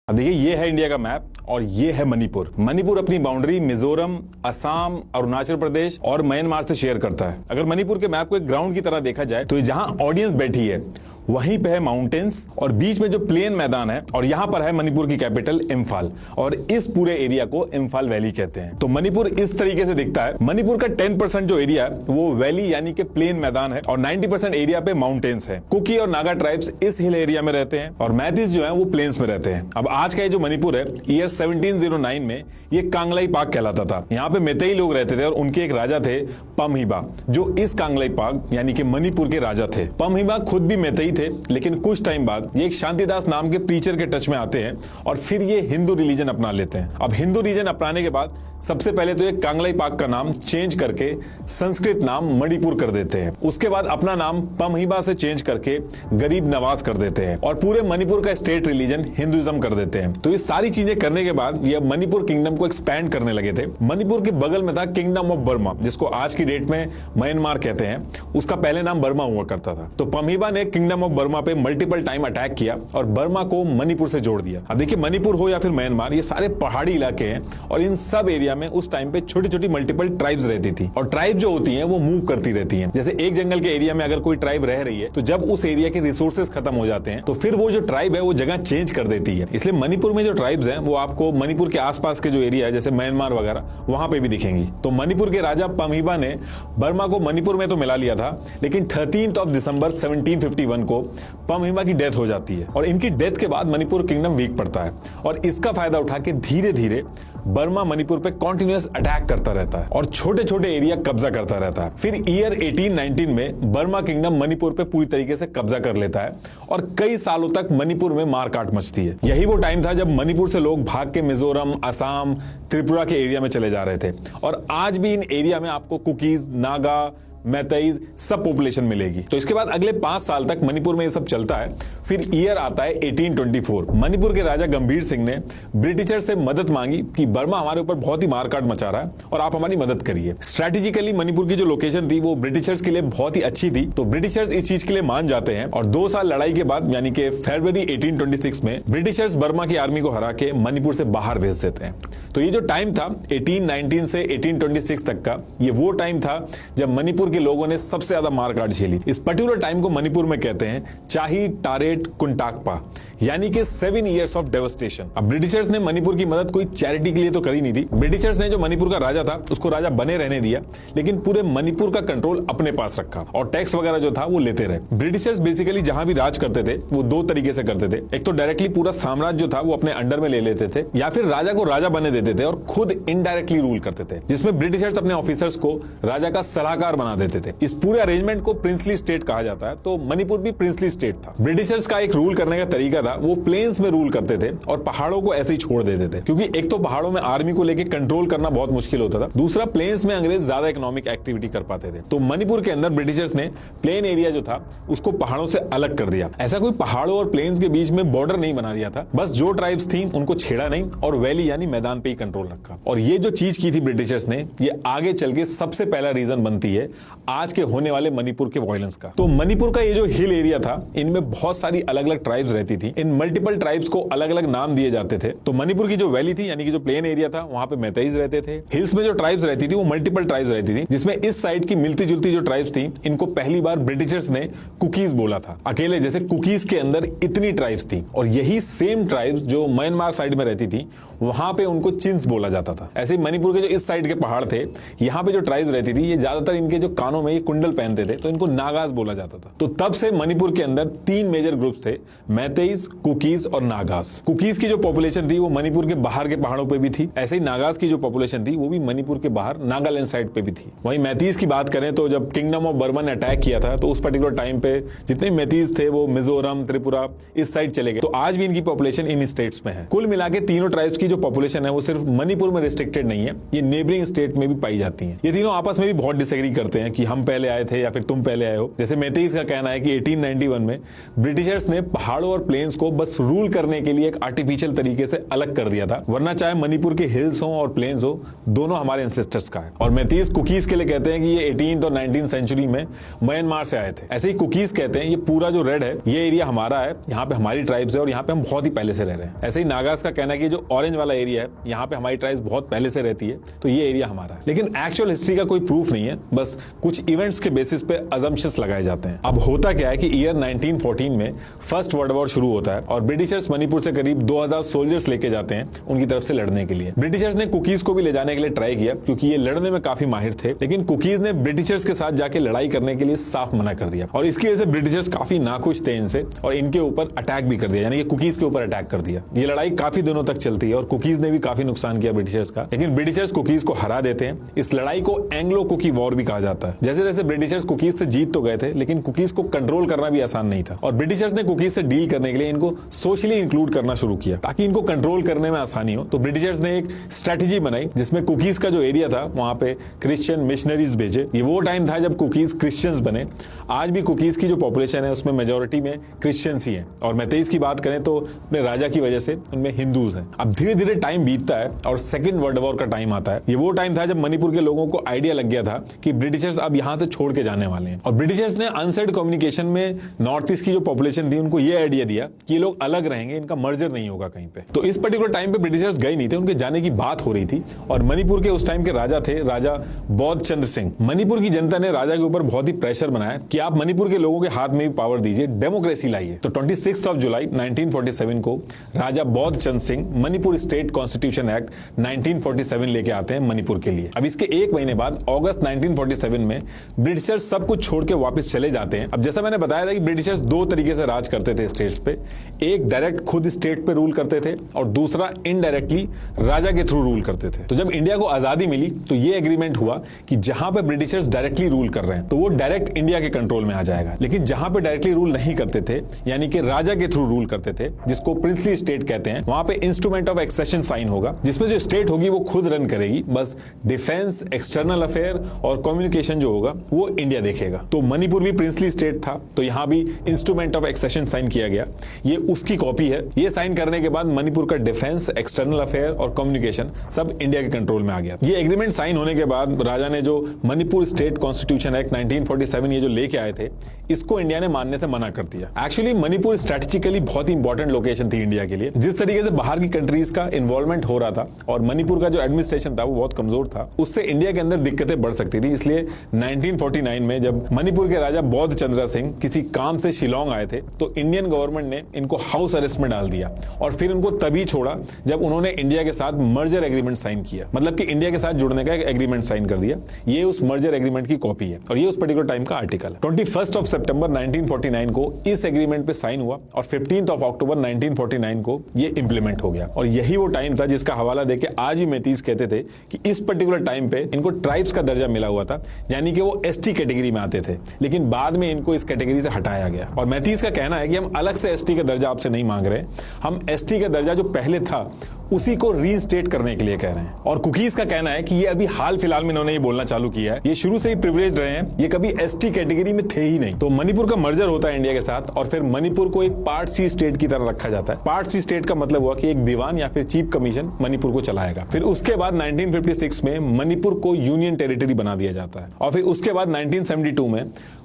अब देखिए, ये है इंडिया का मैप और ये है मणिपुर। मणिपुर अपनी बाउंड्री मिजोरम, असम, अरुणाचल प्रदेश और म्यांमार से शेयर करता है। अगर मणिपुर के मैप को एक ग्राउंड की तरह देखा जाए तो जहां ऑडियंस बैठी है वहीं पे है माउंटेन्स और बीच में जो प्लेन मैदान है और यहां पर है मणिपुर की कैपिटल इम्फाल और इस पूरे एरिया को इम्फाल वैली कहते हैं। तो मणिपुर इस तरीके से दिखता है। मणिपुर का 10% जो एरिया है वो वैली यानी कि प्लेन मैदान है और 90% एरिया पे माउंटेन्स है। कुकी और नागा ट्राइब्स इस हिल एरिया में रहते हैं और मैतीस जो है वो प्लेन्स में रहते हैं। अब आज का ये जो मणिपुर है, ईयर 1709 में ये कांगलाई पाक कहलाता था। यहाँ पे मेतेई लोग रहते थे और उनके एक राजा थे पमहिबा, जो इस कांगलाई पाक यानी कि मणिपुर के राजा थे। पमहिबा खुद भी मेतेई थे, लेकिन कुछ टाइम बाद ये एक शांतिदास नाम के प्रीचर के टच में आते हैं और फिर ये हिंदू रिलीजन अपना लेते हैं। अब हिंदू रिलीजन अपनाने के बाद सबसे पहले तो ये कांगलाई पाक का नाम चेंज करके संस्कृत नाम मणिपुर कर देते हैं। उसके बाद अपना नाम पमहिबा से चेंज करके गरीब नवाज कर देते हैं और पूरे मणिपुर का स्टेट रिलीजन हिंदुइज्म कर देते हैं। तो ये सारी चीजें करने के बाद ये मणिपुर किंगडम को एक्सपैंड करने लगे थे। मणिपुर के बगल में था किंगडम ऑफ बर्मा, जिसको आज की डेट में म्यांमार कहते हैं। उसका पहले नाम बर्मा हुआ करता था। तो पमहिबा ने किंगडम ऑफ बर्मा पे मल्टीपल टाइम अटैक किया और बर्मा को मणिपुर से जोड़ दिया। अब देखिए, मणिपुर हो या फिर म्यांमार, ये सारे पहाड़ी इलाके हैं और इन सब एरिया में उस टाइम पे छोटी छोटी मल्टीपल ट्राइब्स रहती थी और ट्राइब जो होती हैं वो मूव करती रहती हैं। जैसे एक जंगल के एरिया में अगर कोई ट्राइब रह रही है तो जब उस एरिया के रिसोर्सेज खत्म हो जाते हैं तो फिर वो जो ट्राइब है वो जगह चेंज कर देती है। इसलिए मणिपुर में जो ट्राइब्स हैं वो आपको मणिपुर के आसपास के जो एरिया है जैसे म्यांमार वगैरह वहां पे भी दिखेंगी। तो मणिपुर के राजा पमहिबा ने बर्मा को मणिपुर में तो मिला लिया था, लेकिन 13 दिसंबर 1751 को पमहिबा की डेथ हो जाती है और इनकी डेथ के बाद मणिपुर किंगडम वीक पड़ता है और इसका फायदा उठा के धीरे धीरे बर्मा मणिपुर पे कॉन्टिन्यूअस अटैक करता रहता है और छोटे छोटे एरिया कब्जा करता रहता है। फिर ईयर 1819 में बर्मा किंगडम मणिपुर पे पूरी तरीके से कब्जा कर लेता है और कई सालों तक मणिपुर में मारकाट मचती है। यही वो टाइम था जब मणिपुर से लोग भाग के मिजोरम, असम, त्रिपुरा के एरिया में चले जा रहे थे और आज भी इन एरिया में आपको कुकीज, नागा, मैतेई सब पॉपुलेशन मिलेगी। तो इसके बाद अगले 5 साल तक मणिपुर में ये सब चलता है। फिर ईयर आता है 1824। मणिपुर के राजा गंभीर सिंह ने ब्रिटिशर से मदद मांगी कि बर्मा हमारे ऊपर बहुत ही मारकाट मचा रहा है और आप हमारी मदद करिए। स्ट्रेटेजिकली मणिपुर की जो लोकेशन थी वो ब्रिटिशर्स के लिए बहुत ही अच्छी थी, तो ब्रिटिशर्स इस चीज के लिए मान जाते हैं और 2 साल लड़ाई के बाद यानी कि फरवरी 1826 में ब्रिटिशर्स बर्मा की आर्मी को हरा के मणिपुर से बाहर भेज देते हैं। तो ये जो टाइम था 1819 से 1826 तक का, ये वो टाइम था जब मणिपुर के लोगों ने सबसे ज्यादा मारकाट झेली। इस पर्टिकुलर टाइम को मणिपुर में कहते हैं चाही टारेट कुंटाकपा, यानी कि 7 years ऑफ डेवस्टेशन। अब ब्रिटिशर्स ने मणिपुर की मदद कोई चैरिटी के लिए तो करी नहीं थी। ब्रिटिशर्स ने जो मणिपुर का राजा था उसको राजा बने रहने दिया, लेकिन पूरे मणिपुर का कंट्रोल अपने पास रखा और टैक्स वगैरह जो था वो लेते रहे। ब्रिटिशर्स बेसिकली जहां भी राज करते थे वो 2 तरीके से करते थे। एक तो डायरेक्टली पूरा साम्राज्य जो था वो अपने अंडर में ले लेते थे, या फिर राजा को राजा बने देते थे और खुद इनडायरेक्टली रूल करते थे, जिसमें ब्रिटिशर्स अपने ऑफिसर्स को राजा का सलाहकार बना देते थे। इस पूरे अरेंजमेंट को प्रिंसली स्टेट कहा जाता है। तो मणिपुर भी प्रिंसली स्टेट था। ब्रिटिशर्स का एक रूल करने का तरीका था, वो प्लेन्स में रूल करते थे और पहाड़ों को ऐसे ही छोड़ देते थे, क्योंकि एक तो पहाड़ों में आर्मी को लेकर कंट्रोल करना बहुत मुश्किल होता था, दूसरा प्लेन्स में अंग्रेज ज्यादा इकोनॉमिक एक्टिविटी कर पाते थे। तो मणिपुर के अंदर ब्रिटिशर्स ने प्लेन एरिया जो था उसको पहाड़ों से अलग कर दिया। ऐसा कोई पहाड़ों और प्लेन्स के बीच में बॉर्डर नहीं बना दिया था, बस जो ट्राइब्स थी उनको छेड़ा नहीं और वैली यानी मैदान पे ही कंट्रोल रखा। और ये जो चीज की थी ब्रिटिशर्स ने, ये आगे चल के सबसे पहला रीजन बनती है आज के होने वाले मणिपुर के वायलेंस का। तो मणिपुर का ये जो हिल एरिया था इनमें बहुत सारी अलग अलग ट्राइब्स रहती थी। इन मल्टीपल ट्राइब्स को अलग अलग नाम दिए जाते थे। तो मणिपुर की जो वैली थी यानी कि जो प्लेन एरिया था वहां पे मैतेईज रहते थे। हिल्स में जो ट्राइब्स रहती थी वो मल्टीपल ट्राइब्स रहती थी, जिसमें इस साइड की मिलती जुलती जो ट्राइब्स थी इनको पहली बार ब्रिटिशर्स ने कुकीज बोला था। अकेले जैसे कुकीज के अंदर इतनी ट्राइब्स थी और यही सेम ट्राइब्स जो म्यांमार साइड में रहती थी वहां पे उनको चिन्स बोला जाता था। ऐसे मणिपुर के जो इस साइड के पहाड़ थे यहाँ पे जो ट्राइब्स रहती थी ये ज्यादातर इनके जो कानों में ये कुंडल पहनते थे, तो इनको नागाज बोला जाता था। तो तब से मणिपुर के अंदर 3 मेजर ग्रुप्स थे, मैतेईज, कुकीज और नागाज। कुकीज की जो पॉपुलेशन थी वो मणिपुर के बाहर के पहाड़ों पे भी थी, ऐसे ही नागाज की जो पॉपुलेशन थी वो भी मणिपुर के बाहर नागालैंड साइड पे भी थी। वहीं मैतीज की बात करें तो जब किंगडम ऑफ बर्मा ने अटैक किया था तो उस पर्टिकुलर टाइम पे जितने मैतीज थे वो मिजोरम, त्रिपुरा इस साइड चले गए। तो आज भी इनकी पॉपुलेशन इन स्टेट्स में है। कुल मिला के तीनों ट्राइब्स की जो पॉपुलेशन है वो सिर्फ मणिपुर में रिस्ट्रिक्टेड नहीं है, ये नेबरिंग स्टेट में भी पाई जाती है। ये तीनों आपस में भी बहुत डिसएग्री करते हैं कि हम पहले आए थे या फिर तुम पहले आए हो। जैसे मैतेईज का कहना है कि 1891 में ब्रिटिशर्स ने पहाड़ों और प्लेन्स को बस रूल करने के लिए एक आर्टिफिशियल तरीके से अलग कर दिया था, वरना चाहे मणिपुर के हिल्स हो और प्लेन्स हो, दोनों हमारे एंसेस्टर्स का है। और मेतीस कुकीज के लिए कहते हैं कि ये 18th और 19th सेंचुरी में म्यांमार से आए थे। ऐसे ही कुकीज कहते हैं ये पूरा जो रेड है ये एरिया हमारा है, यहाँ पे हमारी ट्राइब्स है और यहाँ पे हम बहुत ही पहले से रह रहे हैं। ऐसे ही नागास का कहना है कि जो ऑरेंज वाला एरिया है यहाँ पे हमारी ट्राइब्स बहुत पहले से रहती है, तो ये एरिया हमारा है। लेकिन एक्चुअल हिस्ट्री का कोई प्रूफ नहीं है, बस कुछ इवेंट्स के बेसिस पे अजम्पशंस लगाए जाते हैं। अब होता क्या है कि ईयर 1914 में फर्स्ट वर्ल्ड वॉर शुरू होता है और ब्रिटिशर्स मणिपुर से करीब 2000 सोल्जर्स लेके जाते हैं उनकी तरफ से लड़ने के लिए। ब्रिटिशर्स ने कुकीज को भी ले जाने के लिए ट्राई किया क्योंकि ये लड़ने में काफी माहिर थे, लेकिन कुकीज ने ब्रिटिशर्स के साथ जाके लड़ाई करने के लिए साफ मना कर दिया और इसकी वजह से ब्रिटिशर्स काफी नाखुश थे इनसे और इनके ऊपर अटैक भी कर दिया, यानी कि कुकीज के ऊपर अटैक कर दिया। ये लड़ाई काफी दिनों तक चलती है और कुकीज ने भी काफी नुकसान किया ब्रिटिशर्स का, लेकिन ब्रिटिशर्स कुकीज को हरा देते हैं। इस लड़ाई को एंग्लो कुकी वॉर भी कहा जाता है। जैसे जैसे ब्रिटिशर्स कुकीज से जीत तो गए थे, लेकिन कुकीज को कंट्रोल करना भी आसान नहीं था और ब्रिटिशर्स ने कुकीज से डील करने के लिए इनको सोशली इंक्लूड करना शुरू किया ताकि इनको कंट्रोल करने में आसानी हो। तो ब्रिटिशर्स ने एक स्ट्रेटेजी बनाई जिसमें कुकीज का जो एरिया था वहां पे क्रिश्चियन मिशनरीज भेजे। ये वो टाइम था जब कुकीज क्रिश्चियंस बने। आज भी कुकीज की जो पॉपुलेशन है उसमें मेजोरिटी में क्रिश्चियंस ही हैं और मेतेईस की बात करें तो अपने राजा की वजह से उनमें हिंदूज हैं। अब धीरे धीरे टाइम बीतता है और सेकेंड वर्ल्ड वॉर का टाइम आता है। ये वो टाइम था जब मणिपुर के लोगों को आइडिया लग गया था कि ब्रिटिशर्स अब यहां से छोड़ के जाने वाले हैं और ब्रिटिशर्स ने अनसेड कम्युनिकेशन में नॉर्थ ईस्ट की जो पॉपुलेशन थी उनको ये आइडिया दिया कि ये लोग अलग रहेंगे, इनका मर्जर नहीं होगा कहीं पे। तो इस पर्टिकुलर टाइम पे ब्रिटिशर्स गए नहीं थे, उनके जाने की बात हो रही थी और मणिपुर के उस टाइम के राजा थे राजा बौद्ध चंद्र सिंह। मणिपुर की जनता ने राजा के ऊपर बहुत ही प्रेशर बनाया कि आप मणिपुर के लोगों के हाथ में भी पावर दीजिए, डेमोक्रेसी लाइए। तो 26 जुलाई 1947 को Raja Bodh Chandra Singh Manipur state constitution act 1947 लेके आते हैं मणिपुर के लिए। अब इसके एक महीने बाद अगस्त 1947 में ब्रिटिशर्स सब कुछ छोड़ के वापस चले जाते हैं। अब जैसा मैंने बताया था कि ब्रिटिशर्स दो तरीके से राज करते थे स्टेट्स पे, एक डायरेक्ट खुद स्टेट पे रूल करते थे और दूसरा इनडायरेक्टली राजा के थ्रू रूल करते थे। तो जब इंडिया को आजादी मिली तो ये एग्रीमेंट हुआ कि जहां पे ब्रिटिशर्स डायरेक्टली रूल कर रहे हैं तो वो डायरेक्ट इंडिया के कंट्रोल में आ जाएगा, लेकिन जहां पे डायरेक्टली रूल नहीं करते थे यानी कि राजा के थ्रू रूल करते थे जिसको प्रिंसली स्टेट कहते हैं, वहां पे इंस्ट्रूमेंट ऑफ एक्सेशन साइन होगा जिसमें जो स्टेट होगी वो खुद रन करेगी, बस डिफेंस, एक्सटर्नल अफेयर और कम्युनिकेशन जो होगा वो इंडिया देखेगा। तो मणिपुर भी प्रिंसली स्टेट था, तो यहां भी इंस्ट्रूमेंट ऑफ एक्सेशन साइन किया गया। ये उसकी कॉपी है। ये साइन करने के बाद मणिपुर का डिफेंस, एक्सटर्नल अफेयर और कम्युनिकेशन सब इंडिया के कंट्रोल में आ गया। ये एग्रीमेंट साइन होने के बाद राजा ने जो मणिपुर स्टेट कॉन्स्टिट्यूशन एक्ट 1947 ये जो लेके आए थे इसको इंडिया ने मानने से मना कर दिया। एक्चुअली मणिपुर स्ट्रेटेजिकली बहुत ही इंपॉर्टेंट लोकेशन थी इंडिया के लिए। जिस तरीके से बाहर की कंट्रीज का इन्वॉल्वमेंट हो रहा था और मणिपुर का जो एडमिनिस्ट्रेशन था वो बहुत कमजोर था, उससे इंडिया के अंदर दिक्कतें बढ़ सकती थी। इसलिए 1949 में जब मणिपुर के राजा बौद्ध चंद्र सिंह किसी काम से शिलोंग आए थे तो इंडियन गवर्नमेंट ने इनको हाउस अरेस्ट में डाल दिया और फिर उनको तभी छोड़ा जब उन्होंने इंडिया के साथ मर्जर एग्रीमेंट साइन किया, मतलब कि इंडिया के साथ जुड़ने का एक एग्रीमेंट साइन कर दिया। ये उस मर्जर एग्रीमेंट की कॉपी है और ये उस पर्टिकुलर टाइम का आर्टिकल है। 21 सितंबर 1949 को इस एग्रीमेंट पे साइन हुआ और 15 अक्टूबर 1949 को ये इंप्लीमेंट हो गया और यही वो टाइम था जिसका हवाला देके आज भी मेतीस कहते थे कि इस पर्टिकुलर टाइम पे इनको ट्राइब्स का दर्जा मिला हुआ था, यानी कि वो एसटी कैटेगरी में आते थे, लेकिन बाद में इनको इस कैटेगरी से हटाया गया। और मेतीस का कहना है कि हम अलग से एसटी का दर्जा आपसे नहीं मांग रहे, हम एसटी का दर्जा जो पहले था उसी को रीइंस्टेट करने के लिए कह रहे हैं। और कुकीज का कहना है कि ये अभी हाल फिलहाल में इन्होंने ये बोलना चालू किया है, ये शुरू से ही प्रिविलेज्ड रहे हैं, ये कभी एसटी कैटेगरी में थे ही नहीं। तो मणिपुर का मर्जर होता है इंडिया के साथ और फिर मणिपुर को एक पार्ट सी स्टेट की तरह रखा जाता है। पार्ट सी स्टेट का मतलब हुआ कि एक दीवान या फिर चीफ कमीशन मणिपुर को चलाएगा। फिर उसके बाद 1956 में मणिपुर को यूनियन टेरिटरी बना दिया जाता है और फिर उसके बाद 1972 में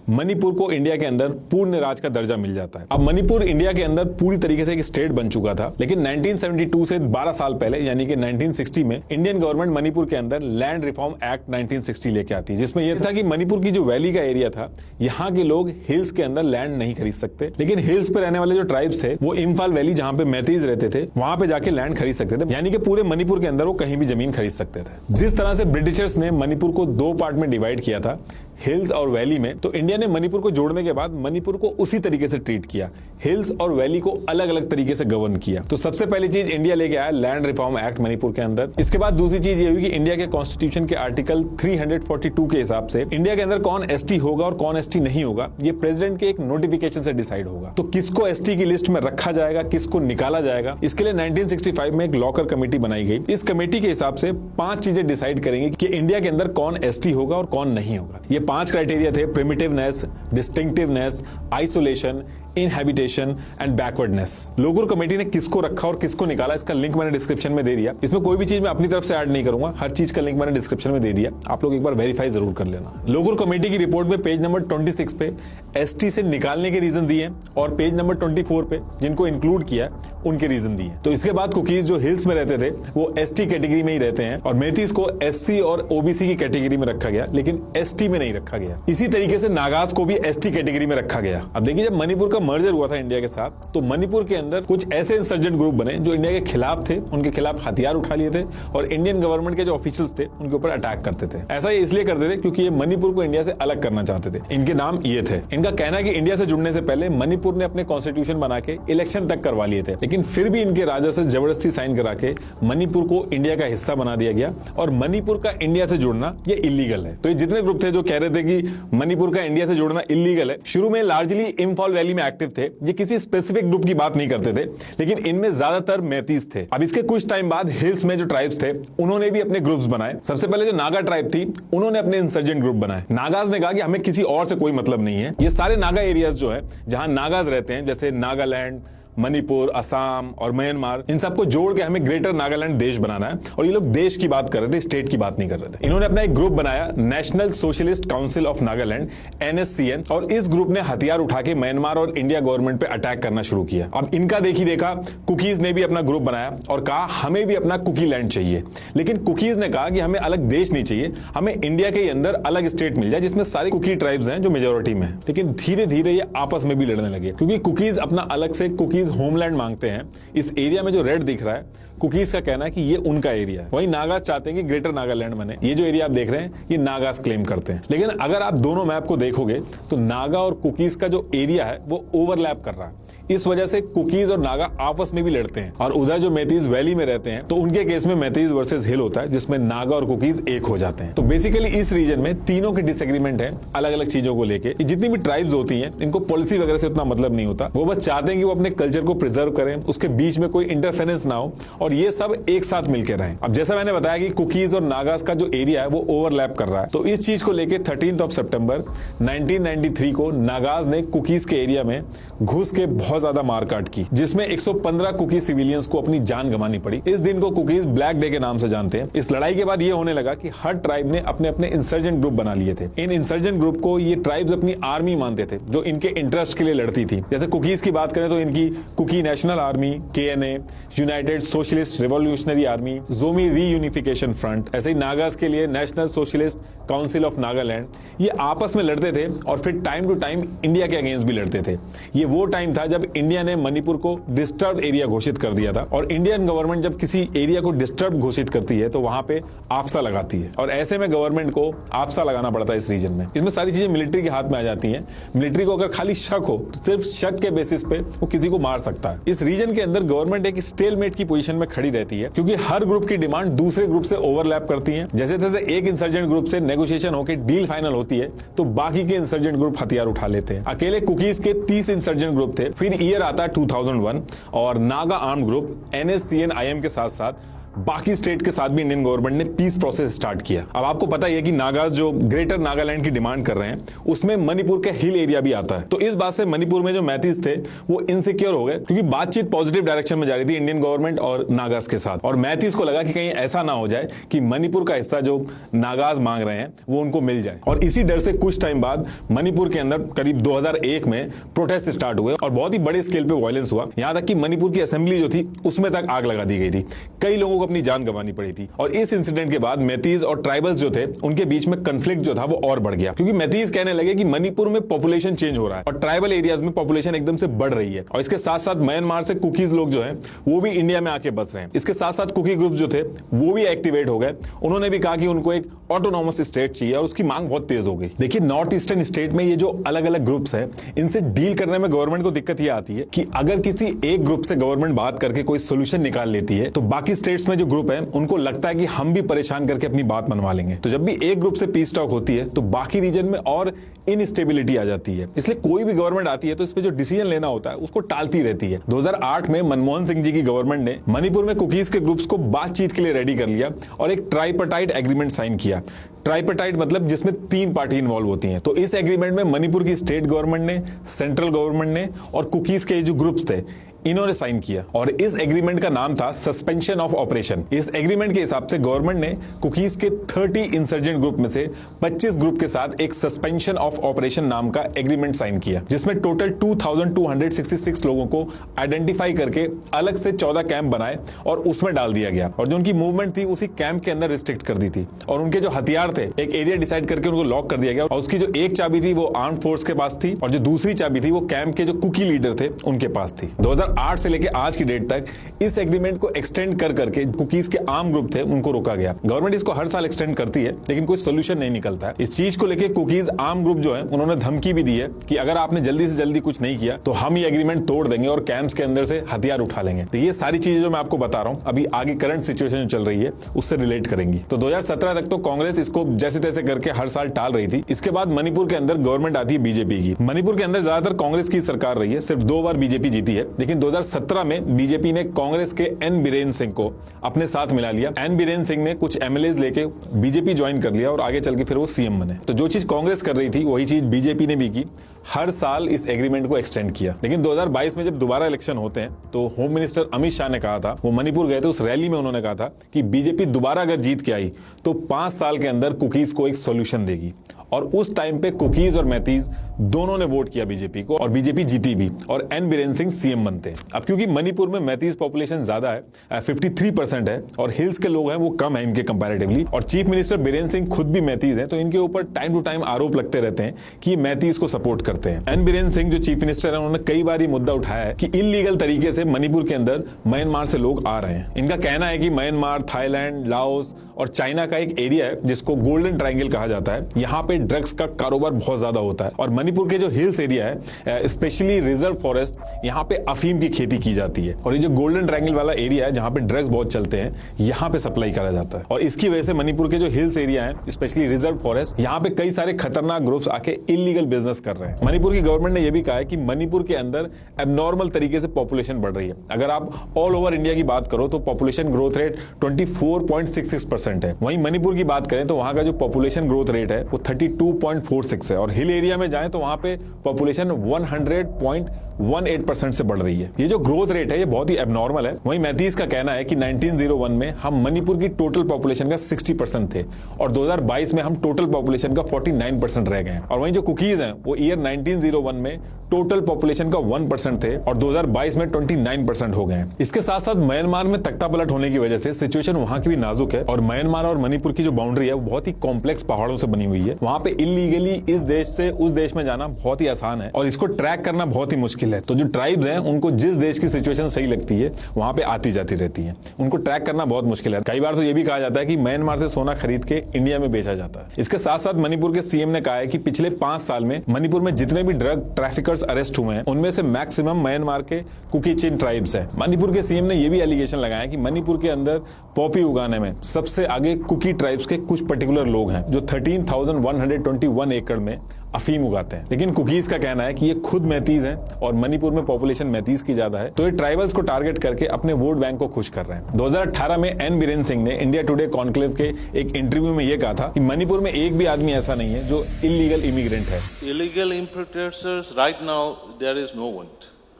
मणिपुर को इंडिया के अंदर पूर्ण राज का दर्जा मिल जाता है। अब मणिपुर इंडिया के अंदर पूरी तरीके से एक स्टेट बन चुका था, लेकिन 1972 से 12 साल पहले यानी कि 1960 में इंडियन गवर्नमेंट मणिपुर के अंदर लैंड रिफॉर्म एक्ट 1960 लेके आती है, जिसमें यह था कि मणिपुर की जो वैली का एरिया था यहाँ के लोग हिल्स के अंदर लैंड नहीं खरीद सकते, लेकिन हिल्स पे रहने वाले जो ट्राइब्स थे वो इम्फाल वैली जहाँ पे मैतीज रहते थे वहां पे जाके लैंड खरीद सकते थे, यानी कि पूरे मणिपुर के अंदर वो कहीं भी जमीन खरीद सकते थे। जिस तरह से ब्रिटिशर्स ने मणिपुर को दो पार्ट में डिवाइड किया था, हिल्स और वैली में, तो इंडिया ने मणिपुर को जोड़ने के बाद मणिपुर को उसी तरीके से ट्रीट किया, हिल्स और वैली को अलग अलग तरीके से गवर्न किया। तो सबसे पहली चीज इंडिया लेके आया लैंड रिफॉर्म एक्ट मणिपुर के अंदर। इसके बाद दूसरी चीज ये हुई कि इंडिया के कॉन्स्टिट्यूशन के आर्टिकल 342 के हिसाब से इंडिया के अंदर कौन एसटी होगा और कौन एसटी नहीं होगा ये प्रेसिडेंट के एक नोटिफिकेशन से डिसाइड होगा। तो किसको एसटी की लिस्ट में रखा जाएगा, किसको निकाला जाएगा, इसके लिए 1965 में एक लॉकर कमेटी बनाई गई। इस कमेटी के हिसाब से 5 चीजें डिसाइड करेंगे कि इंडिया के अंदर कौन एसटी होगा और कौन नहीं होगा। ये 5 क्राइटेरिया थे: primitiveness, distinctiveness, isolation, inhabitation and backwardness. Lokur committee ने किसको रखा और किसको निकाला, इसका लिंक मैंने डिस्क्रिप्शन में दे दिया। इसमें कोई भी चीज मैं अपनी तरफ से ऐड नहीं करूंगा, हर चीज का लिंक मैंने डिस्क्रिप्शन में दे दिया, आप लोग एक बार वेरीफाई जरूर कर लेना। लोगुर कमेटी की रिपोर्ट में पेज नंबर 26 पे एसटी से निकालने के रीजन दिए और पेज नंबर 24 पे जिनको इंक्लूड किया उनके रीजन दिए। तो इसके बाद कुकीज जो हिल्स में रहते थे वो एसटी कैटेगरी में ही रहते हैं और मेथीज को एससी और ओबीसी की कैटेगरी में रखा गया, लेकिन एसटी में नहीं रखा गया। इसी तरीके से नागाज को भी एसटी कैटेगरी में रखा गया। अब देखिए, जब मणिपुर का मर्जर हुआ था इंडिया के साथ, तो मणिपुर के अंदर कुछ ऐसे इंसर्जेंट ग्रुप बने जो इंडिया के खिलाफ थे, उनके खिलाफ हथियार उठा लिए थे और इंडियन गवर्नमेंट के जो ऑफिशियल्स थे उनके ऊपर अटैक करते थे। ऐसा ये इसलिए करते थे क्योंकि ये मणिपुर को इंडिया से अलग करना चाहते थे। इनके नाम ये थे। इनका कहना है कि इंडिया से जुड़ने से पहले मणिपुर ने अपने कॉन्स्टिट्यूशन बना के इलेक्शन तक करवा लिए थे, लेकिन फिर भी इनके राजा से जबरदस्ती साइन करा के मणिपुर को इंडिया का हिस्सा बना दिया गया और मणिपुर का इंडिया से जुड़ना ये इलीगल है। तो ये जितने ग्रुप थे जो कह रहे थे कि मणिपुर का इंडिया से जुड़ना इलीगल है, शुरू में लार्जली इंफॉल वैली में एक्टिव थे। ये किसी स्पेसिफिक ग्रुप की बात नहीं करते थे, लेकिन इनमें ज्यादातर मेतीज थे। अब इसके कुछ टाइम बाद हिल्स में जो ट्राइब्स थे उन्होंने भी अपने ग्रुप्स बनाए। सबसे पहले जो नागा ट्राइब थी उन्होंने अपने इंसर्जेंट ग्रुप बनाए। नागाज ने कहा कि हमें किसी और से कोई मतलब नहीं है, ये सारे नागा एरियाज जो है जहां नागाज रहते हैं, जैसे नागालैंड, मणिपुर, असम और म्यांमार, इन सबको जोड़ के हमें ग्रेटर नागालैंड देश बनाना है। और ये लोग देश की बात कर रहे थे, स्टेट की बात नहीं कर रहे थे। इन्होंने अपना एक ग्रुप बनाया, national Socialist Council of Nagaland NSCN, और इस ग्रुप ने हथियार उठा के म्यांमार और इंडिया गवर्नमेंट पे अटैक करना शुरू किया। अब इनका देखा कुकीज ने भी अपना ग्रुप बनाया और कहा हमें भी अपना कुकी लैंड चाहिए, लेकिन कुकीज ने कहा कि हमें अलग देश नहीं चाहिए, हमें इंडिया के अंदर अलग स्टेट मिल जाए जिसमें सारे कुकी ट्राइब्स हैं जो मेजोरिटी में है। लेकिन धीरे धीरे ये आपस में भी लड़ने लगे, क्योंकि कुकीज अपना अलग से कुकीज होमलैंड मांगते हैं। इस एरिया में जो रेड दिख रहा है, कुकीज का कहना है कि ये उनका एरिया है। वहीं नागाज चाहते हैं कि ग्रेटर नागालैंड बने। ये जो एरिया आप देख रहे हैं ये नागाज क्लेम करते हैं। लेकिन अगर आप दोनों मैप को देखोगे तो नागा और कुकीज का जो एरिया है वो ओवरलैप कर रहा है। इस वजह से कुकीज और नागा आपस में भी लड़ते हैं। और उधर जो मेतीज वैली में रहते हैं तो उनके केस में मेतीज वर्सेस हिल होता है, जिसमें नागा और कुकीज एक हो जाते हैं। तो बेसिकली इस रीजन में तीनों के डिसएग्रीमेंट है अलग अलग चीजों को लेके। जितनी भी ट्राइब्स होती हैं इनको पॉलिसी वगैरह से उतना मतलब नहीं होता, वो बस चाहते हैं कि वो अपने कल्चर को प्रिजर्व करें, उसके बीच में कोई इंटरफेरेंस ना हो और ये सब एक साथ मिलकर रहें। अब जैसा मैंने बताया कि कुकीज और नागाज का जो एरिया है वो ओवरलैप कर रहा है, तो इस चीज को लेके 13 सितंबर 1993 को नागाज ने कुकीज के एरिया में घुस के बहुत ज्यादा मारकाट की, जिसमें 115 कुकी सिविलियंस को अपनी जान गंवानी पड़ी। इस दिन को कुकीज ब्लैक डे के नाम से जानते हैं। इस लड़ाई के बाद ये होने लगा कि हर ट्राइब ने अपने अपने इंसर्जेंट ग्रुप बना लिए थे। इन इंसर्जेंट ग्रुप को ये ट्राइब्स अपनी आर्मी मानते थे जो इनके इंटरेस्ट के लिए लड़ती थी। जैसे कुकीज की बात करें तो इनकी Kuki national army, KNA, United Socialist Revolutionary Army, Zomi Reunification Front, ऐसे ही नागाज के लिए National Socialist Council of Nagaland, ये आपस में लड़ते थे और फिर टाइम टू टाइम इंडिया के अगेंस्ट भी लड़ते थे। ये वो टाइम था जब इंडिया ने मणिपुर को डिस्टर्ब एरिया घोषित कर दिया था, और इंडियन गवर्नमेंट जब किसी एरिया को डिस्टर्ब घोषित करती है तो वहां पे आफ्सा लगाती है, और ऐसे में गवर्नमेंट को आफ्सा लगाना पड़ता है इस रीजन में। इसमें सारी चीजें मिलिट्री के हाथ में आ जाती हैं। मिलिट्री को अगर खाली शक हो तो सिर्फ शक के बेसिस पे वो किसी को मार सकता है। इस रीजन के अंदर गवर्नमेंट एक स्टेलमेट की पोजीशन में खड़ी रहती है, क्योंकि हर ग्रुप की डिमांड दूसरे ग्रुप से ओवरलैप करती है। जैसे जैसे एक इंसर्जेंट ग्रुप से नेगोशिएशन होकर डील फाइनल होती है तो बाकी के इंसर्जेंट ग्रुप हथियार उठा लेते हैं। अकेले कुकीज के 30 इंसर्जेंट ग्रुप थे। फिर ईयर आता 2001 और Naga arm group NSCN IM के साथ साथ बाकी स्टेट के साथ भी इंडियन गवर्नमेंट ने पीस प्रोसेस स्टार्ट किया। अब आपको पता ही है कि नागाज जो ग्रेटर नागालैंड की डिमांड कर रहे हैं उसमें मणिपुर का हिल एरिया भी आता है। तो इस बात से मणिपुर में जो मैतीज थे वो इनसिक्योर हो गए, क्योंकि बातचीत पॉजिटिव डायरेक्शन में जा रही थी इंडियन गवर्नमेंट और नागाज के साथ, और मैतीज को लगा कि कहीं ऐसा ना हो जाए कि मणिपुर का हिस्सा जो नागाज मांग रहे हैं वो उनको मिल जाए। और इसी डर से कुछ टाइम बाद मणिपुर के अंदर करीब 2001 में प्रोटेस्ट स्टार्ट हुए और बहुत ही बड़े स्केल पे वायलेंस हुआ। यहां तक कि मणिपुर की असेंबली जो थी उसमें तक आग लगा दी गई थी। कई लोगों को अपनी जान गंवानी पड़ी थी। और इस इंसिडेंट के बाद मेतीज और ट्राइबल्स जो थे उनके बीच में कन्फ्लिक्ट जो था वो और बढ़ गया, क्योंकि मेतीज कहने लगे कि मणिपुर में पॉपुलेशन चेंज हो रहा है और ट्राइबल एरियाज में पॉपुलेशन एकदम से बढ़ रही है, और इसके साथ साथ म्यांमार से कुकीज लोग जो हैं वो भी इंडिया में आके बस रहे हैं। इसके साथ साथ कुकी ग्रुप जो थे वो भी एक्टिवेट हो गए। उन्होंने भी कहा कि उनको एक ऑटोनॉमस स्टेट चाहिए और उसकी मांग बहुत तेज हो गई। देखिए, नॉर्थ ईस्टर्न स्टेट में ये जो अलग अलग ग्रुप्स हैं इनसे डील करने में गवर्नमेंट को दिक्कत ये आती है कि अगर किसी एक ग्रुप से गवर्नमेंट बात करके कोई सोल्यूशन निकाल लेती है तो बाकी स्टेट्स में में जो ग्रुप है उनको लगता है कि हम भी परेशान करके अपनी बात मनवा लेंगे। तो जब भी एक ग्रुप से पीस टॉक होती है तो बाकी रीजन में और इनस्टेबिलिटी आ जाती है। इसलिए कोई भी गवर्नमेंट आती है तो इस पे जो डिसीजन लेना होता है उसको टालती रहती है। 2008 में मनमोहन सिंह जी की गवर्नमेंट ने मणिपुर में कुकीज के ग्रुप्स को बातचीत के लिए रेडी कर लिया और एक ट्राइपार्टाइट एग्रीमेंट साइन किया। ट्राइपार्टाइट मतलब जिसमें 3 पार्टी इन्वॉल्व होती हैं। तो इस एग्रीमेंट में मणिपुर की स्टेट गवर्नमेंट ने, सेंट्रल गवर्नमेंट ने और कुकीज के जो ग्रुप्स थे इन्होंने साइन किया और इस एग्रीमेंट का नाम था सस्पेंशन ऑफ ऑपरेशन। इस एग्रीमेंट के हिसाब से गवर्नमेंट ने कुकीज के 30 इंसर्जेंट ग्रुप में से 25 ग्रुप के साथ एक सस्पेंशन ऑफ ऑपरेशन नाम का एग्रीमेंट साइन किया, जिसमें टोटल 2266 लोगों को आइडेंटिफाई करके अलग से 14 कैंप बनाए और उसमें डाल दिया गया और जो उनकी मूवमेंट थी उसी कैंप के अंदर रिस्ट्रिक्ट कर दी थी और उनके जो हथियार थे एक एरिया डिसाइड करके उनको लॉक कर दिया गया और उसकी जो एक चाबी थी वो आर्म फोर्स के पास थी और जो दूसरी चाबी थी वो कैंप के जो कुकी लीडर थे उनके पास थी। 2008 से लेकर आज की डेट तक इस एग्रीमेंट को एक्सटेंड कर करके कुकीज के आर्म ग्रुप थे उनको रोका गया। गवर्नमेंट इसको हर साल एक्सटेंड करती है लेकिन कोई सोल्यूशन नहीं निकलता है। इस चीज को लेकर कुकीज आर्म ग्रुप जो है उन्होंने धमकी भी दी है कि अगर आपने जल्दी से जल्दी कुछ नहीं किया तो हम ये एग्रीमेंट तोड़ देंगे और कैंप्स के अंदर से हथियार उठा लेंगे। तो ये सारी चीजें जो मैं आपको बता रहा हूं अभी आगे करंट सिचुएशन जो चल रही है उससे रिलेट करेंगी। तो 2017 तक तो कांग्रेस इसको जैसे तैसे करके हर साल टाल रही थी। इसके बाद मणिपुर के अंदर गवर्नमेंट आती है बीजेपी की। मणिपुर के अंदर ज्यादातर कांग्रेस की सरकार रही है, सिर्फ 2 बार बीजेपी जीती है, लेकिन 2017 में बीजेपी ने कांग्रेस के एन बीरेन सिंह को अपने साथ मिला लिया। एन बीरेन सिंह ने कुछ एमएलएज लेके बीजेपी ज्वाइन कर लिया और आगे चल के फिर वो सीएम बने। तो जो चीज कांग्रेस कर रही थी वही चीज बीजेपी ने भी की, हर साल इस एग्रीमेंट को एक्सटेंड किया। लेकिन 2022 में जब दोबारा इलेक्शन होते हैं तो होम मिनिस्टर अमित शाह ने कहा था, वो मणिपुर गए थे, उस रैली में उन्होंने कहा था कि बीजेपी दोबारा अगर जीत के आई तो 5 साल के अंदर कुकीज को एक सॉल्यूशन देगी। और उस टाइम पे कुकीज और मैतीज दोनों ने वोट किया बीजेपी को और बीजेपी जीती भी और एन बीरेन सिंह सीएम बनते हैं। अब क्योंकि मणिपुर में मैतीज पॉपुलेशन ज्यादा है, 53% है और हिल्स के लोग हैं वो कम है इनके कंपैरेटिवली, और चीफ मिनिस्टर बीरेन सिंह खुद भी मैतीज हैं, तो इनके ऊपर टाइम टू टाइम आरोप लगते रहते हैं कि ये मैतीज को सपोर्ट करते हैं। एन बीरेन सिंह जो चीफ मिनिस्टर है उन्होंने कई बार ये मुद्दा उठाया है कि इलीगल तरीके से मणिपुर के अंदर म्यांमार से लोग आ रहे हैं। इनका कहना है कि म्यांमार, थाईलैंड, लाओस और चाइना का एक एरिया है जिसको गोल्डन ट्रायंगल कहा जाता है, यहाँ पे ड्रग्स का कारोबार बहुत ज्यादा होता है और मणिपुर के जो हिल्स एरिया है स्पेशली रिजर्व फॉरेस्ट, यहाँ पे अफीम की खेती की जाती है और ये जो गोल्डन ट्रायंगल वाला एरिया है जहाँ पे ड्रग्स बहुत चलते हैं, यहाँ पे सप्लाई करा जाता है और इसकी वजह से मणिपुर के जो हिल्स एरिया है स्पेशली रिजर्व फॉरेस्ट, यहाँ पे कई सारे खतरनाक ग्रुप्स आके इलीगल बिजनेस कर रहे हैं। मणिपुर की गवर्नमेंट ने यह भी कहा है कि मणिपुर के अंदर एबनॉर्मल तरीके से पॉपुलेशन बढ़ रही है। अगर आप ऑल ओवर इंडिया की बात करो तो पॉपुलेशन ग्रोथ रेट 24.66% है, वहीं मणिपुर की बात करें तो वहां का जो पॉपुलेशन ग्रोथ रेट है वो 32.46 है और हिल एरिया में जाएं तो वहां पे पॉपुलेशन 100.18% से बढ़ रही है। ये जो ग्रोथ रेट है ये बहुत ही एबनॉर्मल है। वहीं मैतीज का कहना है कि 1901 में हम मणिपुर की टोटल पॉपुलेशन का 60% थे और 2022 में हम टोटल पॉपुलेशन का 49% रह गए। और वहीं जो कुकीज हैं वो ईयर 1901 में टोटल पॉपुलेशन का 1% थे और 2022 में 29% हो गए हैं। इसके साथ साथ म्यांमार में तख्ता पलट होने की वजह से सिचुएशन वहां की भी नाजुक है और म्यांमार और मणिपुर की जो बाउंड्री है वो बहुत ही कॉम्प्लेक्स पहाड़ों से बनी हुई है। वहां पे इलीगली इस देश से उस देश में जाना बहुत ही आसान है और इसको ट्रैक करना बहुत ही मुश्किल है। तो जो ट्राइब्स हैं उनको जिस देश की सिचुएशन सही लगती है वहां पे आती जाती रहती है, उनको ट्रैक करना बहुत मुश्किल है। कई बार तो ये भी कहा जाता है कि म्यांमार से सोना खरीद के इंडिया में बेचा जाता है। इसके साथ साथ मणिपुर के सीएम ने कहा है कि पिछले 5 साल में मणिपुर में जितने भी ड्रग ट्रैफिकर्स अरेस्ट हुए हैं उनमें से मैक्सिमम म्यांमार के कुकी चिन ट्राइब्स हैं। मणिपुर के सीएम ने यह भी एलिगेशन लगाया कि मणिपुर के अंदर पॉपी उगाने में सबसे आगे कुकी ट्राइब्स के कुछ पर्टिकुलर लोग हैं जो 13,121 एकड़ में अफीम उगाते हैं। लेकिन कुकीज का कहना है कि ये खुद मैतीज हैं और मणिपुर में पॉपुलेशन मैतीज की ज्यादा है, तो ये ट्राइबल्स को टारगेट करके अपने वोट बैंक को खुश कर रहे हैं। 2018 में एन बीरेन सिंह ने इंडिया टुडे कॉन्क्लेव के एक इंटरव्यू में यह कहा था कि मणिपुर में एक भी आदमी ऐसा नहीं है जो इलीगल इमिग्रेंट है। Illegal importers right now there is no one,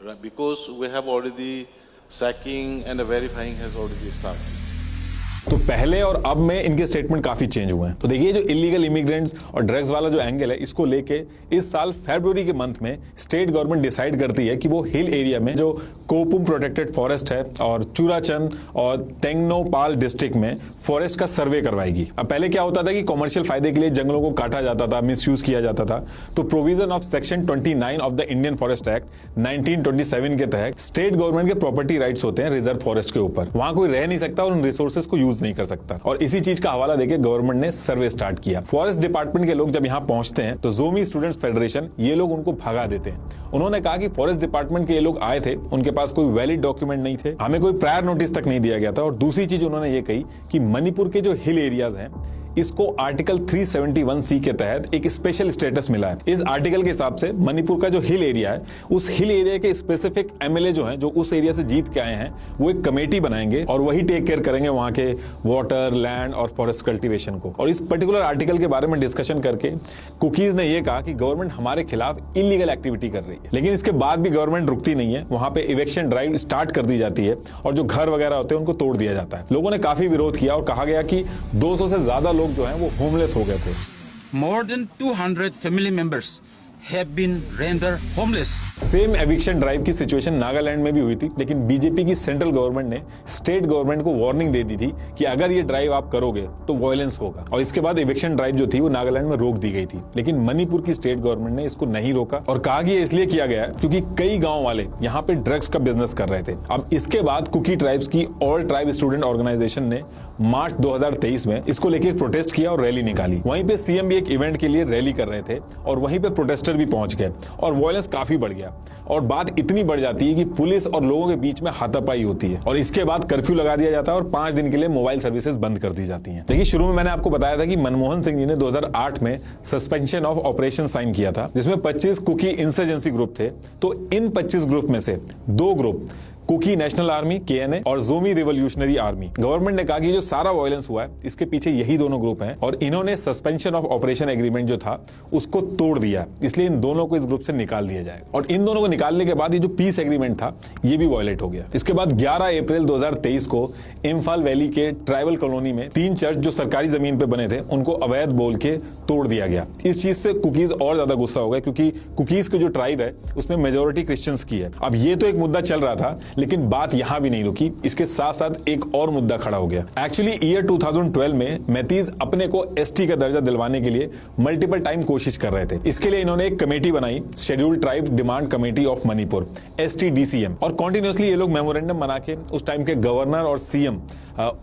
right? Because we have already sacking and verifying has already started. तो पहले और अब में इनके स्टेटमेंट काफी चेंज हुए हैं। तो देखिए जो इलीगल इमिग्रेंट्स और ड्रग्स वाला जो एंगल है इसको लेके इस साल फरवरी के मंथ में स्टेट गवर्नमेंट डिसाइड करती है कि वो हिल एरिया में जो कोपुम प्रोटेक्टेड फॉरेस्ट है और चूराचंद और तेंगनोपाल डिस्ट्रिक्ट में फॉरेस्ट का सर्वे करवाएगी। अब पहले क्या होता था कि कॉमर्शियल फायदे के लिए जंगलों को काटा जाता था, मिसयूज किया जाता था। तो provision of section 29 of the Indian forest act 1927 के तहत स्टेट गवर्नमेंट के प्रॉपर्टी राइट्स होते हैं रिजर्व फॉरेस्ट के ऊपर। वहां कोई रह नहीं सकता और उन रिसोर्सेज को यूज नहीं कर सकता। और इसी चीज का हवाला देके गवर्नमेंट ने सर्वे स्टार्ट किया। फॉरेस्ट डिपार्टमेंट के लोग जब यहाँ पहुंचते हैं तो जोमी स्टूडेंट्स फेडरेशन ये लोग उनको भगा देते हैं। उन्होंने कहा कि फॉरेस्ट डिपार्टमेंट के ये लोग आए थे, उनके पास कोई वैलिड डॉक्यूमेंट नहीं थे, हमें कोई प्रायर नोटिस तक नहीं दिया गया था। और दूसरी चीज उन्होंने ये कही कि मणिपुर के जो हिल एरियाज हैं इसको आर्टिकल 371C के तहत एक स्पेशल स्टेटस मिला है। इस आर्टिकल के हिसाब से मणिपुर का जो हिल एरिया है, उस हिल एरिया के स्पेसिफिक एमएलए जो हैं, जो उस एरिया से जीत के आए हैं, वो एक कमेटी बनाएंगे और वही टेक केयर करेंगे वहां के वाटर, लैंड और फॉरेस्ट कल्टीवेशन को। और इस पर्टिकुलर आर्टिकल के बारे में डिस्कशन करके कुकीज ने यह कहा कि गवर्नमेंट हमारे खिलाफ इलीगल एक्टिविटी कर रही है। लेकिन इसके बाद भी गवर्नमेंट रुकती नहीं है, वहां पे इवेक्शन ड्राइव स्टार्ट कर दी जाती है और जो घर वगैरह होते हैं उनको तोड़ दिया जाता है। लोगों ने काफी विरोध किया और कहा गया कि 200 से ज्यादा लोग जो हैं वो होमलेस हो गए थे। More than 200 family members have been rendered homeless. Same eviction drive की सिचुएशन नागालैंड में भी हुई थी, लेकिन बीजेपी की सेंट्रल गवर्नमेंट ने स्टेट गवर्नमेंट को वार्निंग दे दी थी कि अगर ये ड्राइव आप करोगे तो वायलेंस होगा। और इसके बाद एविक्शन ड्राइव जो थी वो नागालैंड में रोक दी गई थी। लेकिन मणिपुर की स्टेट गवर्नमेंट ने इसको नहीं रोका और कहा कि ये इसलिए किया गया क्योंकि कई गांव वाले यहाँ पे ड्रग्स का बिजनेस कर रहे थे। अब इसके बाद कुकी ट्राइब्स की ऑल ट्राइब स्टूडेंट ऑर्गेनाइजेशन ने मार्च 2023 में इसको लेकर एक प्रोटेस्ट किया और रैली निकाली। वहीं पे सीएम भी एक इवेंट के लिए रैली कर रहे थे और वहीं पे प्रोटेस्टर भी पहुंच गए और वायलेंस काफी बढ़ गया। और बात इतनी बढ़ जाती है कि पुलिस और लोगों के बीच में हाथापाई होती है और इसके बाद कर्फ्यू लगा दिया जाता है और 5 दिन के लिए मोबाइल सर्विसेज बंद कर दी जाती हैं। देखिए, शुरू में मैंने आपको बताया था कि मनमोहन सिंह जी ने 2008 में सस्पेंशन ऑफ ऑपरेशन साइन किया था, जिसमें 25 कुकी इंसर्जेंसी ग्रुप थे। तो इन 25 ग्रुप में से 2 group, Kuki national army KNA और जोमी रिवोल्यूशनरी आर्मी, गवर्नमेंट ने कहा कि जो सारा वायलेंस हुआ है इसके पीछे यही दोनों ग्रुप हैं और इन्होंने सस्पेंशन ऑफ ऑपरेशन एग्रीमेंट जो था उसको तोड़ दिया, इसलिए इन दोनों को इस ग्रुप से निकाल दिया जाएगा। और इन दोनों को निकालने के बाद ये जो पीस एग्रीमेंट था ये भी वायलेट हो गया। इसके बाद 11 अप्रैल 2023 को इम्फाल वैली के ट्राइबल कॉलोनी में 3 चर्च जो सरकारी जमीन पे बने थे उनको अवैध बोल के तोड़ दिया गया। इस चीज से कुकीज और ज्यादा गुस्सा हो गए क्योंकि कुकीज के जो ट्राइब है उसमें मेजोरिटी क्रिश्चियंस की है। अब ये तो एक मुद्दा चल रहा था, लेकिन बात यहां भी नहीं रुकी। इसके साथ साथ एक और मुद्दा खड़ा हो गया। एक्चुअली ईयर 2012 में मैतीज अपने को एसटी का दर्जा दिलवाने के लिए मल्टीपल टाइम कोशिश कर रहे थे। इसके लिए इन्होंने एक कमेटी बनाई, scheduled tribe demand committee of Manipur, STDCM, और कॉन्टिन्यूसली ये लोग मेमोरेंडम बना के उस टाइम के गवर्नर और सीएम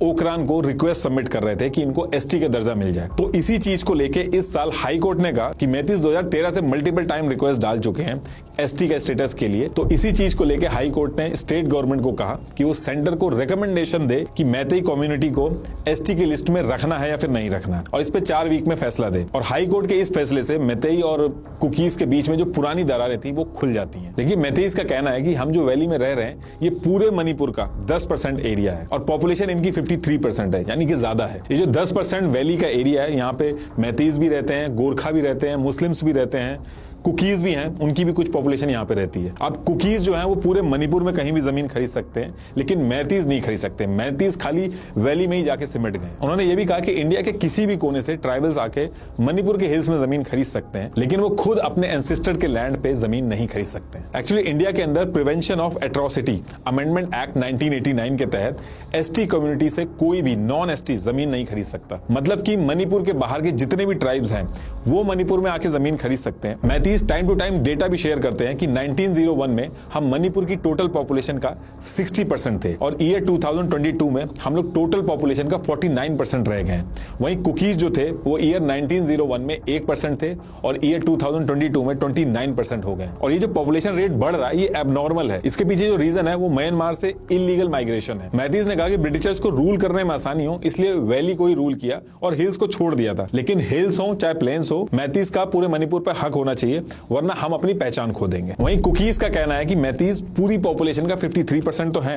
ओकरान को रिक्वेस्ट सबमिट कर रहे थे कि इनको एसटी का दर्जा मिल जाए। तो इसी चीज को लेके इस साल हाई कोर्ट ने कहा कि मैतीज 2013 से मल्टीपल टाइम रिक्वेस्ट डाल चुके हैं एसटी का स्टेटस के लिए। तो इसी चीज को लेके हाई कोर्ट ने स्टेट गवर्नमेंट को कहा कि वो सेंटर को रिकमेंडेशन दे कि मैतेई कम्युनिटी को एसटी की लिस्ट में रखना है या फिर नहीं रखना है, और इस पे 4 वीक में फैसला दे। और हाई कोर्ट के इस फैसले से मैतेई और कुकीज के बीच में जो पुरानी दरारें थी वो खुल जाती हैं। देखिए, मैतेईज का कहना है कि हम जो वैली में रह रहे हैं ये पूरे मणिपुर का 10% एरिया है और पॉपुलेशन इनकी 53% है, यानी कि ज्यादा है। ये जो 10% वैली का एरिया है, यहाँ पे मैतेईज भी रहते हैं, गोरखा भी रहते हैं, मुस्लिम्स भी रहते हैं, कुकीज भी हैं, उनकी भी कुछ पॉपुलेशन यहाँ पे रहती है। अब कुकीज जो हैं वो पूरे मणिपुर में कहीं भी जमीन खरीद सकते हैं, लेकिन मैतीज नहीं खरीद सकते। मैतीज खाली वैली में ही जाके सिमट गए। उन्होंने ये भी कहा कि इंडिया के किसी भी कोने से ट्राइबल्स आके मणिपुर के हिल्स में जमीन खरीद सकते हैं, लेकिन वो खुद अपने एंसेस्टर के लैंड पे जमीन नहीं खरीद सकते हैं। एक्चुअली इंडिया के अंदर prevention of atrocity amendment act 1989 के तहत एसटी कम्युनिटी से कोई भी नॉन एसटी जमीन नहीं खरीद सकता। मतलब कि मणिपुर के बाहर के जितने भी ट्राइब्स हैं वो मणिपुर में आके जमीन खरीद सकते हैं। मैतीज टाइम टू टाइम डेटा भी शेयर करते हैं कि 1901 में हम मणिपुर की टोटल पॉपुलेशन का 60% थे और ईयर 2022 में हम लोग टोटल पॉपुलेशन का 49% रह गए हैं। वहीं कुकीज जो थे वो ईयर 1901 में 1% थे और ईयर 2022 में 29% हो गए। और ये जो पॉपुलेशन रेट बढ़ रहा है ये एबनॉर्मल है। इसके पीछे जो रीजन है वो म्यांमार से इलीगल माइग्रेशन है। मैतीज ने कहा कि ब्रिटिशर्स को रूल करने में आसानी हो इसलिए वैली को ही रूल किया और हिल्स को छोड़ दिया था। लेकिन हिल्स हो चाहे प्लेन्स हो, मैतीज का पूरे मणिपुर पर हक होना चाहिए, वरना हम अपनी पहचान खो देंगे। वहीं कुकीज का कहना है कि मैतीज पूरी पॉपुलेशन का 53% तो है,